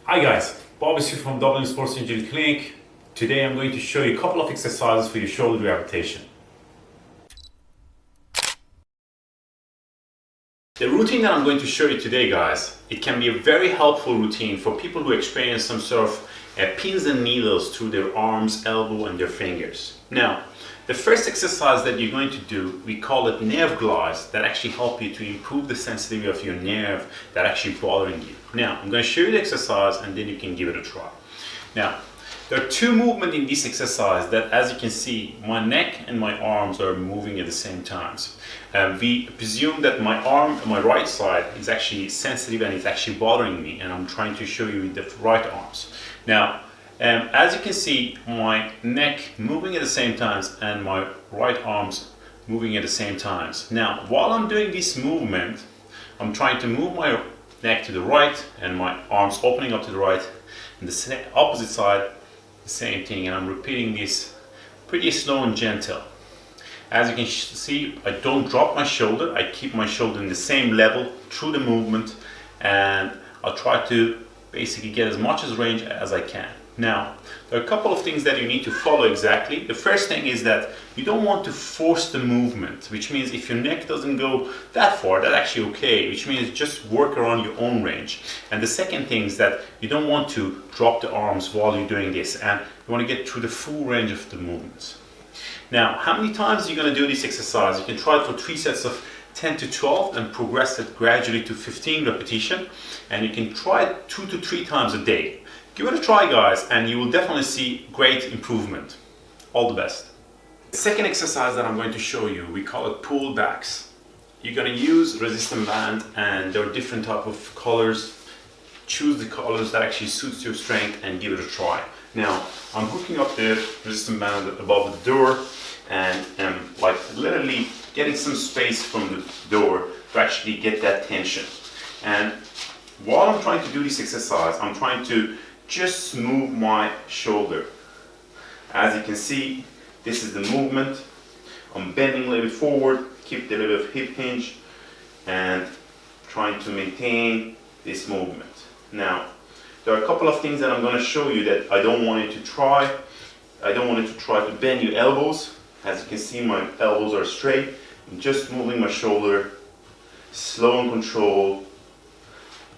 Hi guys, Bob is here from Dublin Sports Injury Clinic. Today I'm going to show you a couple of exercises for your shoulder rehabilitation. The routine that I'm going to show you today, guys, it can be a very helpful routine for people who experience some sort of pins and needles through their arms, elbow and their fingers. Now, the first exercise that you're going to do, we call it nerve glides, that actually help you to improve the sensitivity of your nerve that actually bothering you. Now, I'm going to show you the exercise and then you can give it a try. Now, there are two movements in this exercise that, as you can see, my neck and my arms are moving at the same times. We presume that my right side is actually sensitive and it's actually bothering me, and I'm trying to show you with the right arms. Now, as you can see, my neck moving at the same times and my right arms moving at the same times. Now, while I'm doing this movement, I'm trying to move my neck to the right and my arms opening up to the right, and the opposite side, the same thing, and I'm repeating this pretty slow and gentle. As you can see, I don't drop my shoulder, I keep my shoulder in the same level through the movement, and I'll try to basically get as much as range as I can. Now, there are a couple of things that you need to follow exactly. The first thing is that you don't want to force the movement, which means if your neck doesn't go that far, that's actually okay, which means just work around your own range. And the second thing is that you don't want to drop the arms while you're doing this, and you want to get through the full range of the movements. Now, how many times are you going to do this exercise? You can try it for 3 sets of 10 to 12 and progress it gradually to 15 repetition, and you can try it 2 to 3 times a day. Give it a try, guys, and you will definitely see great improvement. All the best. The second exercise that I'm going to show you, we call it pull backs. You're going to use resistance band, and there are different type of colors. Choose the colors that actually suits your strength and give it a try. Now, I'm hooking up the resistance band above the door, and like literally getting some space from the door to actually get that tension. And while I'm trying to do this exercise, I'm trying to just move my shoulder. As you can see, this is the movement. I'm bending a little bit forward, keep the little bit of hip hinge, and trying to maintain this movement. Now, there are a couple of things that I'm going to show you that I don't want you to try. I don't want you to try to bend your elbows. As you can see, my elbows are straight. I'm just moving my shoulder, slow and controlled.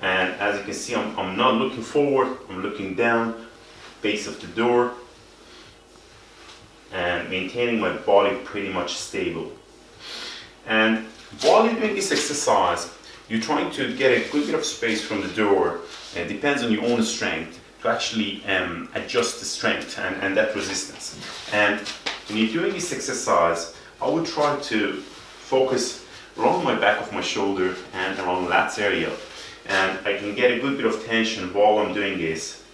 And as you can see, I'm not looking forward, I'm looking down, base of the door, and maintaining my body pretty much stable. And while you're doing this exercise, you're trying to get a good bit of space from the door. It depends on your own strength to actually adjust the strength and that resistance. And when you're doing this exercise, I would try to focus around my back of my shoulder and around the lats area. And I can get a good bit of tension while I'm doing this.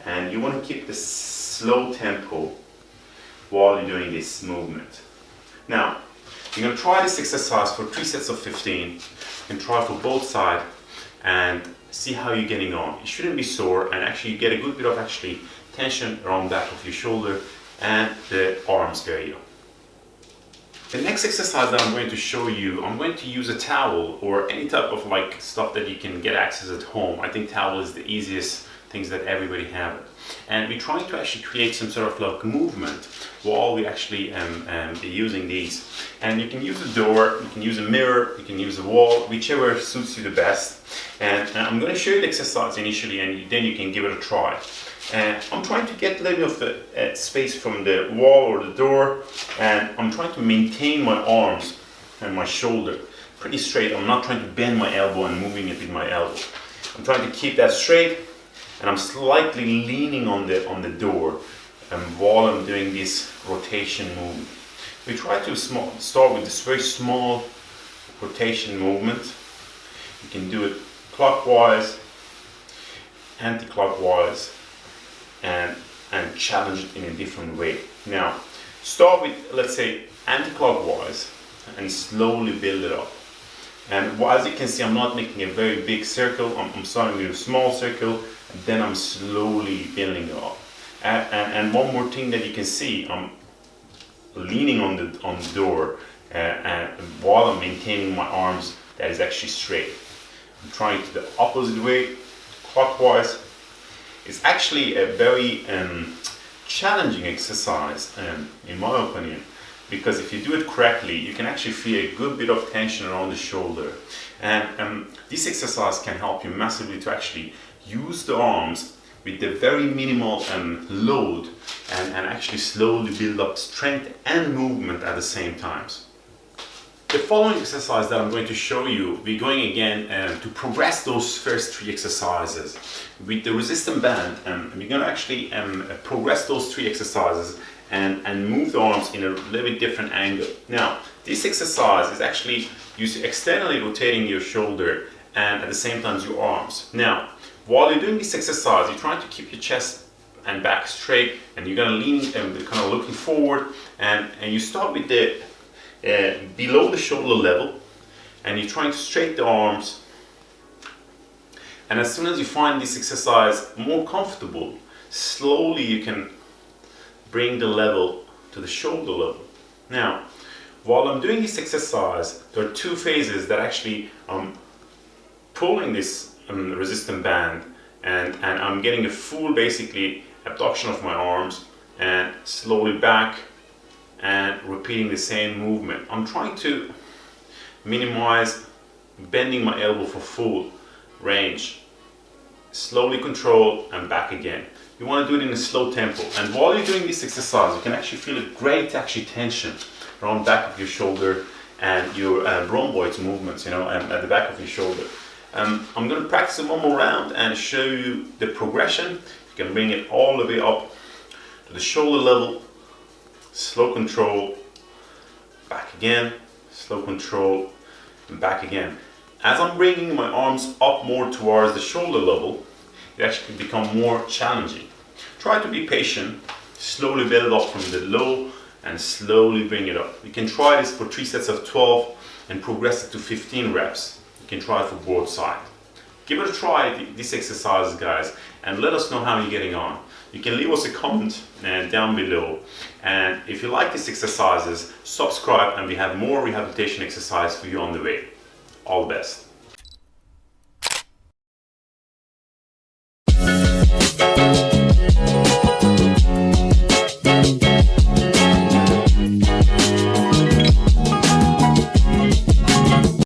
And you want to keep the slow tempo while you're doing this movement. Now, you're going to try this exercise for 3 sets of 15. You can try for both sides and see how you're getting on. It shouldn't be sore, and actually you get a good bit of tension around the back of your shoulder and the arms area. The next exercise that I'm going to show you, I'm going to use a towel or any type of stuff that you can get access at home. I think towel is the easiest things that everybody have. And we're trying to actually create some sort of movement while we actually be using these. And you can use a door, you can use a mirror, you can use a wall, whichever suits you the best. And I'm going to show you the exercise initially, and then you can give it a try. I'm trying to get a little bit of space from the wall or the door, and I'm trying to maintain my arms and my shoulder pretty straight. I'm not trying to bend my elbow and moving it with my elbow. I'm trying to keep that straight, and I'm slightly leaning on the door while I'm doing this rotation movement. We try to start with this very small rotation movement. You can do it clockwise, anti-clockwise, and challenge it in a different way. Now, start with, let's say, anti-clockwise and slowly build it up. And as you can see, I'm not making a very big circle. I'm starting with a small circle, and then I'm slowly building it up. And one more thing that you can see, I'm leaning on the door and while I'm maintaining my arms that is actually straight. I'm trying to the opposite way, clockwise, is actually a very challenging exercise, in my opinion, because if you do it correctly, you can actually feel a good bit of tension around the shoulder. And this exercise can help you massively to actually use the arms with the very minimal load and actually slowly build up strength and movement at the same times. The following exercise that I'm going to show you, we're going again to progress those first 3 exercises with the resistance band. We're going to actually progress those 3 exercises and move the arms in a little bit different angle. Now, this exercise is actually used externally rotating your shoulder and at the same time your arms. Now, while you're doing this exercise, you're trying to keep your chest and back straight, and you're going to lean and kind of looking forward, and you start with the below the shoulder level, and you're trying to straighten the arms. And as soon as you find this exercise more comfortable, slowly you can bring the level to the shoulder level. Now, while I'm doing this exercise, there are 2 phases that actually I'm pulling this resistance band, and I'm getting a full basically abduction of my arms and slowly back and repeating the same movement. I'm trying to minimize bending my elbow for full range. Slowly control and back again. You want to do it in a slow tempo, and while you're doing this exercise, you can actually feel a great actually tension around the back of your shoulder and your rhomboid movements, at the back of your shoulder. I'm going to practice it one more round and show you the progression. You can bring it all the way up to the shoulder level, slow control, back again, slow control, and back again. As I'm bringing my arms up more towards the shoulder level, it actually can become more challenging. Try to be patient, slowly build up from the low and slowly bring it up. You can try this for 3 sets of 12 and progress it to 15 reps. You can try it for both sides. Give it a try, this exercise, guys, and let us know how you're getting on. You can leave us a comment down below, and if you like these exercises, subscribe, and we have more rehabilitation exercise for you on the way. All the best.